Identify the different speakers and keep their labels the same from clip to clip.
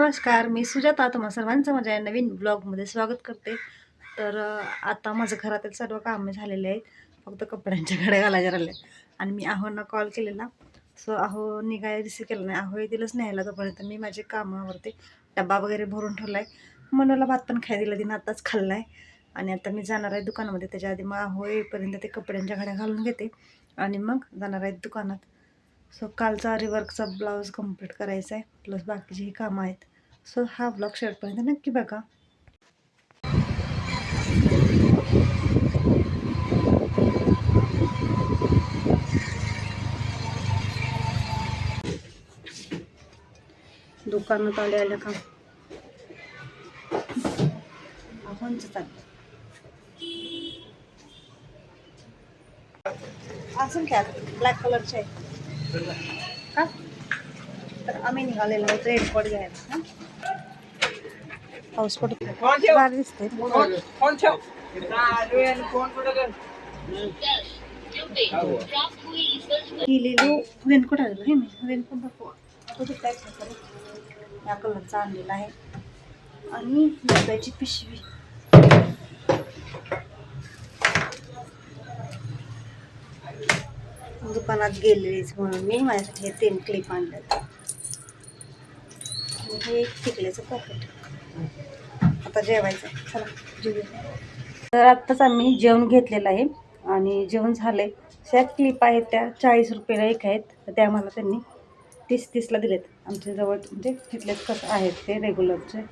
Speaker 1: नमस्कार, मी सुजाता तुम्हा सर्वांचं माझ्या या नवीन ब्लॉगमध्ये स्वागत करते. तर आता माझं घरातील सर्व कामं झालेले आहेत, फक्त कपड्यांच्या घड्या घालायच्या राहिल्या. आणि मी आहोंना कॉल केलेला, सो आहो निघाय रिसीव केलं नाही. आहो येतीलच न्यायला, तोपर्यंत मी माझे कामावरती डब्बा वगैरे भरून ठेवला आहे. मनूला भात पण खाय दिला, तिनं आत्ताच खाल्ला आहे. आणि आता मी जाणार आहे दुकानामध्ये. त्याच्या आधी मग आहो येईपर्यंत ते कपड्यांच्या घड्या घालून घेते आणि मग जाणार आहे दुकानात. सो कालचा रिवर्कचा ब्लाऊज कंप्लीट करायचा आहे, प्लस बाकीची ही कामं आहेत. सो हा ब्लॉग शेवटपर्यंत नक्की बघा. दुकानात आले का आपण चाललं असं काय ब्लॅक कलरचे आहे का? तर आम्ही निघालेलो आहोत रेनकोट घ्यायला. पाऊस पडतो भारी दिसते. रेनकोट आलेला आहे, मी रेनकोट दाखवा तो या कलरचा आणलेला आहे. आणि डब्याची पिशवी दुकानात गेलेलीच म्हणून मी माझ्यासाठी हे 3 क्लिप आणल्यात. हे एक टिकल्याचं पॉकेट. आता जेवायचं, चला जेवूया. तर आत्ताच आम्ही जेवण घेतलेलं आहे आणि जेवण झालं आहे. त्या क्लिप आहेत त्या 40 रुपयाला एक आहेत, तर त्या आम्हाला त्यांनी 30-30ला दिलेत. आमच्या जवळ म्हणजे तिथलेच कसं आहेत ते रेग्युलरचे.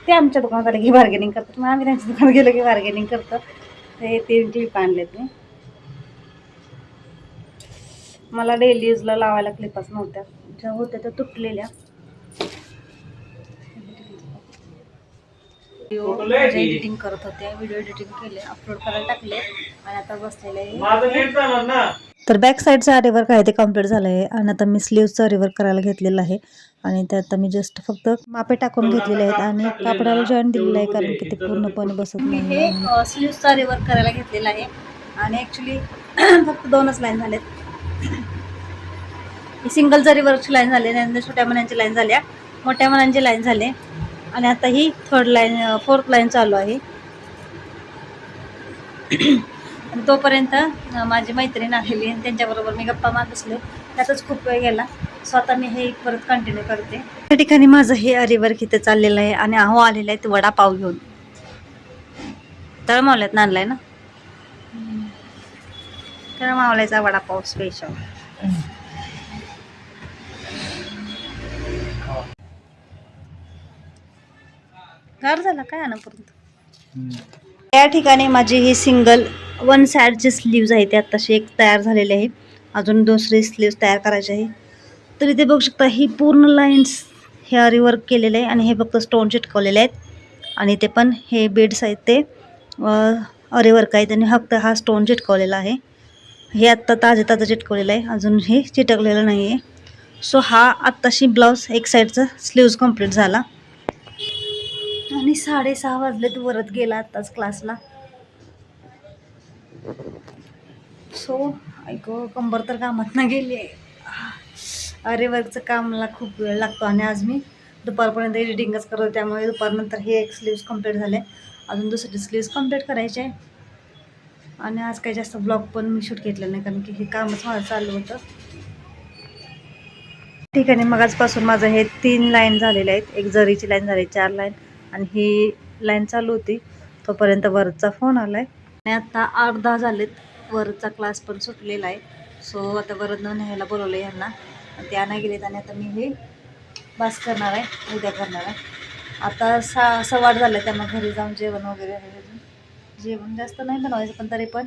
Speaker 1: ते आमच्या दुकानात आले की बार्गेनिंग करतात, मग आम्ही त्यांच्या दुकानात गेलो की बार्गेनिंग करतो. हे 3 क्लिप आणलेत मी. मला डेली यूजला लावायला क्लिपच नव्हत्या, ज्या होत्या त्या तुटलेल्या. व्हिडिओ एडिटिंग करत होते, व्हिडिओ एडिटिंग केले, अपलोड करायला टाकले आणि आता बसलेले आहे. तर बॅक साईडचं आरीवर्क आहे ते कम्प्लीट झालं आहे आणि आता मी स्लीव्हचं आरीवर्क करायला घेतलेलं आहे. आणि त्यात मी जस्ट फक्त मापे टाकून घेतलेले आहेत आणि कापडाला जॉईंट दिलेलं आहे, कारण की ते पूर्णपणे बसत नाही. मी हे स्लीव्हचं आरीवर्क करायला घेतलेलं आहे आणि ॲक्च्युली फक्त 2च लाईन झालेत. ही सिंगल जरी वर्कची लाईन झाली, त्यानंतर छोट्या मण्यांची लाईन झाल्या, मोठ्या मण्यांची लाईन झाली आणि आता ही 4th लाईन चालू आहे. आणि तोपर्यंत माझी मैत्रीण आलेली आणि त्यांच्याबरोबर मी गप्पा मारत बसले. त्यातच खूप वेळ गेला. स्वतः मी हे परत कंटिन्यू करते. त्या ठिकाणी माझं हे आरीवर्क इथे चाललेलं आहे आणि आहो आलेला आहे वडापाव घेऊन. तळमावल्यात आणलाय ना, तळमावल्याचा वडापाव स्पेशल. गार झाला काय आणापर्यंत. या ठिकाणी माझी ही सिंगल 1 साईडचे स्लीव्ज आहे ते आत्ताशी एक तयार झालेले आहे, अजून दुसरी स्लीव्ज तयार करायची आहे. तर इथे बघू शकता ही पूर्ण लाईन्स हे आरीवर्क केलेले आहे आणि हे फक्त स्टोन चिटकवलेले आहेत. आणि ते पण हे बीड्स आहेत ते आरीवर्क आहेत आणि फक्त हा स्टोन चिटकवलेला आहे. हे आत्ता ताजं चिटकवलेलं आहे, अजून हे चिटकलेलं नाही आहे. सो हा आत्ताशी ब्लाऊज एक साईडचा स्लीव्ज कंप्लीट झाला. आणि 6:30 वाजलेत, वरत गेला आत्ताच क्लासला. सो ऐकू कंबर तर कामात ना गेली आहे. आरीवर्कचं कामाला खूप वेळ लागतो आणि आज मी दुपारपर्यंत एडिटिंगच करतो, त्यामुळे दुपारनंतर हे एक स्लीव्ज कंप्लीट झाले, अजून दुसरी स्लीव्ज कंप्लीट करायचे आहे. आणि आज काही जास्त ब्लॉग पण मी शूट घेतलं नाही, कारण की हे कामच माझं चालू होतं. ठीक आहे, मग आजपासून माझं हे 3 लाईन झालेले आहेत. एक जरीची लाईन झाली, 4 लाईन आणि ही लाईन चालू होती. तोपर्यंत वरचा फोन आला आहे आणि आता 8-10 झालेत. वरचा क्लास पण सुटलेला आहे. सो आता वरनं न्यायला बोलवलं आहे ह्यांना, ते आणायला गेलेत आणि आता मी हे बास करणार आहे, उद्या करणार आहे. आता 6:15 झाले, त्यामुळे घरी जाऊन जेवण वगैरे आहे. जेवण जास्त नाही बनवायचं, पण तरी पण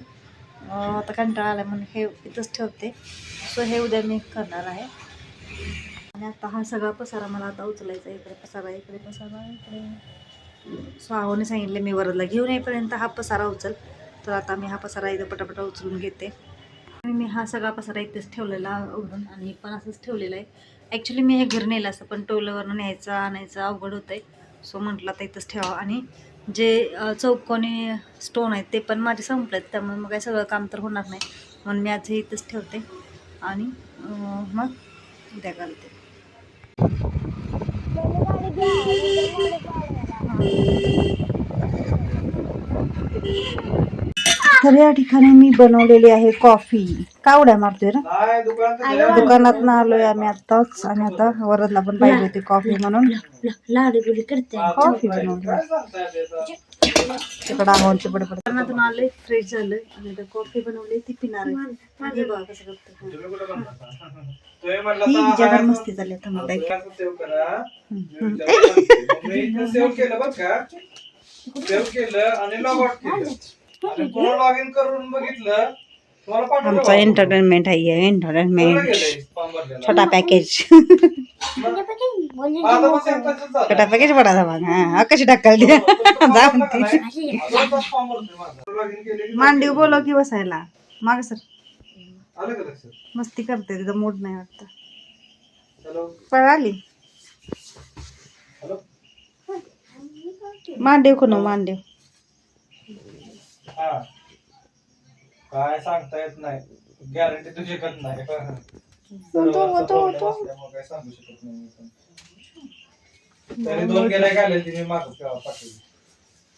Speaker 1: आता कंटाळा आला म्हणून हे इथंच ठेवते. सो हे उद्या मी करणार आहे. आणि आता हा सगळा पसारा मला आता उचलायचा. इकडे पसारा, इकडे पसारा, इकडे. स्वाहाने सांगितले मी वरदला घेऊन येईपर्यंत हा पसारा उचल. तर आता मी हा पसारा इथं पटापटा उचलून घेते. आणि मी हा सगळा पसारा इथेच ठेवलेला उघडून, आणि पण असंच ठेवलेलं आहे. ॲक्च्युली मी हे घर नेलं असं, पण टोलवरनं न्यायचं आणायचं अवघड होतं आहे. सो म्हटलं आता इथंच ठेवा. आणि जे चौकोनी स्टोन आहेत ते पण माझे संपलेत, त्यामुळे मग काही सगळं काम तर होणार नाही, म्हणून मी आज हे इथंच ठेवते आणि मग उद्या घालते. तर या ठिकाणी मी बनवलेली आहे कॉफी. का उड्या मारतोय ना? दुकानात ना आलोय आम्ही आताच, आणि आता वरदला पण पाहिजे होती कॉफी म्हणून कॉफी बनवली. तिकडं आहोंची बडबड. दुकानातून आले, फ्रेश झालं आणि आता कॉफी बनवली ती पिणार आहे. हे बघा कसं करतो. ही जगात मस्ती चालली आता मला आमचा एंटरटेनमेंट आहे. एंटरटेनमेंट छोटा पॅकेज. छोटा पॅकेज बडा था बघ. हा कशी टाकाल मांडीव बोलव की बसायला माग सर. मस्ती करते, तिचा मूड नाही वाटत. पळाली मांडीव कोण मांडीव.
Speaker 2: काय सांगता येत नाही, गॅरंटी तुझी शकत नाही. काय सांगू शकत नाही. तरी 2 गेल्या गेल्या तिने मागं पाठवली.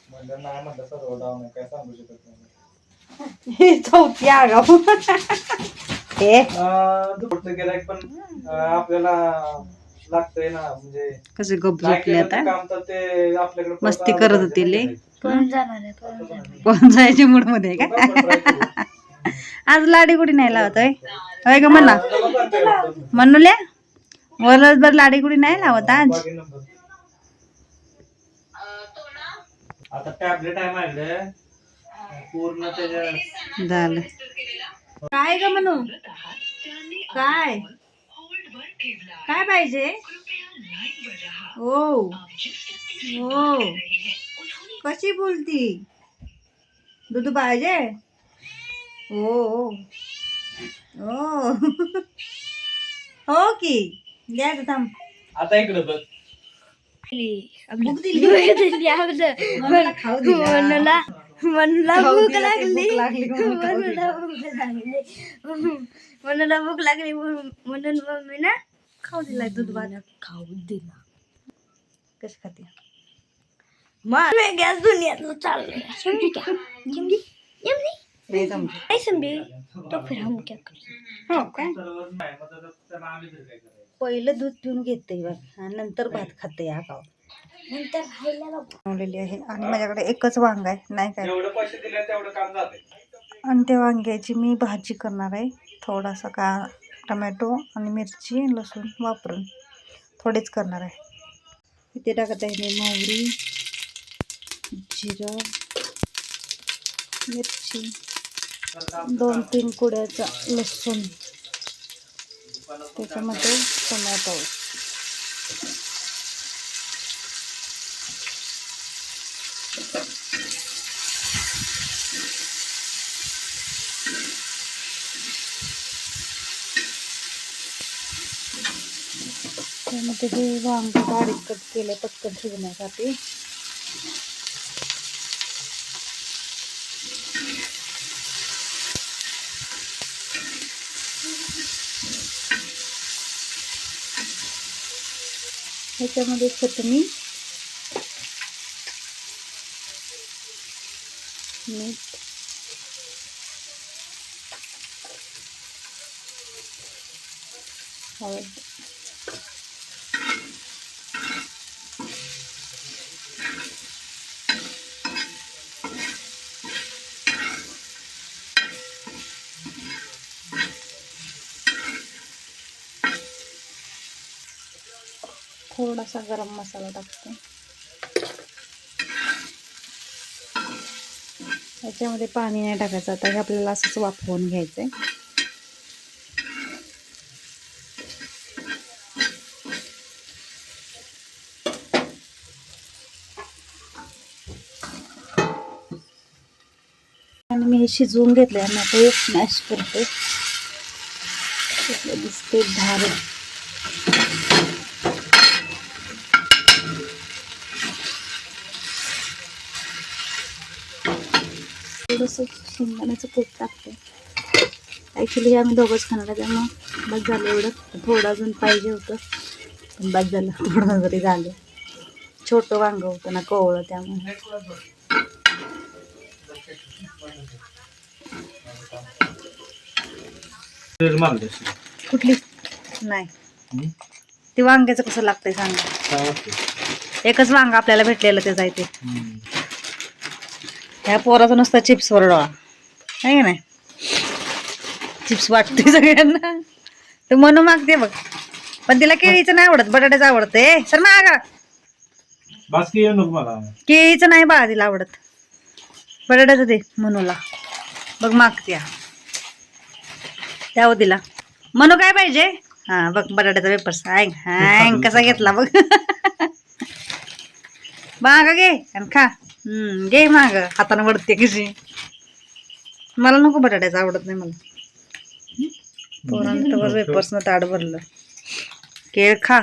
Speaker 2: म्हणलं नाही, म्हणलं सर्व डाऊन, काय सांगू शकत नाही.
Speaker 1: चौथी आगाव
Speaker 2: गेला पण आपल्याला लागतंय ना, म्हणजे
Speaker 1: कसे गप झोपले आता.
Speaker 2: काम तर ते आपल्याकडे
Speaker 1: मस्ती करत होती ले. कोण जायच्या मूड मध्ये का? आज लाडी गुडी नाही लावतोय होय ग म्हणा. म्हणूल्या वरदभर लाडी गुडी नाही लावत आज.
Speaker 2: आता टॅबलेट आहे माझ्याकडे पूर्ण त्याच्या
Speaker 1: झालं. काय ग म्हणू, काय काय पाहिजे? ओ ओ कशी बोलती. दूध पाहिजे. ओ ओ हो की द्यायचं थांब.
Speaker 2: आता इकडे बघ.
Speaker 1: भूक दिली मला खाऊ दिला.
Speaker 3: मनला भूक लागली मनला भूक लागली म्हणून मम्मी ना
Speaker 1: खाऊ दिलाय दूध भात खाऊ दिला. कशी खाते
Speaker 3: मग वेगळ्याच दुनियात चाललंय. समझी क्या? समझी
Speaker 1: नाही जमत.
Speaker 3: नहीं समझी तो फिर हम क्या करें?
Speaker 1: हो काय पहिलं दूध पिऊन घेते बघ आणि नंतर भात खाते. या गाव
Speaker 3: नंतर खायला
Speaker 1: बनवलेली आहे आणि माझ्याकडे एकच वांग आहे. नाही काय
Speaker 2: जेवढे पैसे दिले तेवढं काम जाते.
Speaker 1: आणि त्या वांग्याची मी भाजी करणार आहे. थोडासा का टमॅटो आणि मिरची लसूण वापरून थोडेच करणार आहे. इथे टाकत आहे मी मोहरी, जिरं, मिरची, 2-3 कुड्याचा लसूण, त्याच्यामध्ये टोमॅटो, त्यामध्ये हे वांग बारीक कट केले पटकन शिजण्यासाठी. ह्याच्यामध्ये चटणी, मीठ, हळद, थोडासा गरम मसाला टाकते. याच्यामध्ये पाणी नाही टाकायचं. आता हे आपल्याला असंच वाफवून घ्यायचंय. आणि मी हे शिजवून घेतले आणि आता हे स्मॅश करते. दिसते धार. थोडंसं शेंगदाण्याचं कूट टाकते. ॲक्च्युली हे आम्ही दोघंच खाणार आहे त्यामुळं बस झालं एवढं. थोडं अजून पाहिजे होतं पण बस झालं. थोडं जरी झालं. छोटं वांग होतं ना कोवळं त्यामुळे. कुठली नाही ती वांग्याचं कसं लागतंय सांगा. एकच वांग आपल्याला भेटलेलं ते जायते. ह्या पोराचं नुसतं चिप्स वर डोळा आहे का नाही. चिप्स वाटते सगळ्यांना. तू म्हणून मागते बघ, पण तिला केळीचं नाही आवडत, बटाट्याचं आवडते. सर मागा केळीचं नाही बाळा तिला आवडत, बटाट्याचं दे मनूला. बघ मागत्या त्या तिला. मनू काय पाहिजे? हा बघ बटाट्याचा वेपर्स. हँग कसा घेतला बघ. माग घे आणि खा. घे माग, हाताने वडते कशी. मला नको, बटाट्याचं आवडत नाही मला. पोरांवर वेपर्सनं ताट भरलं. केळ खा.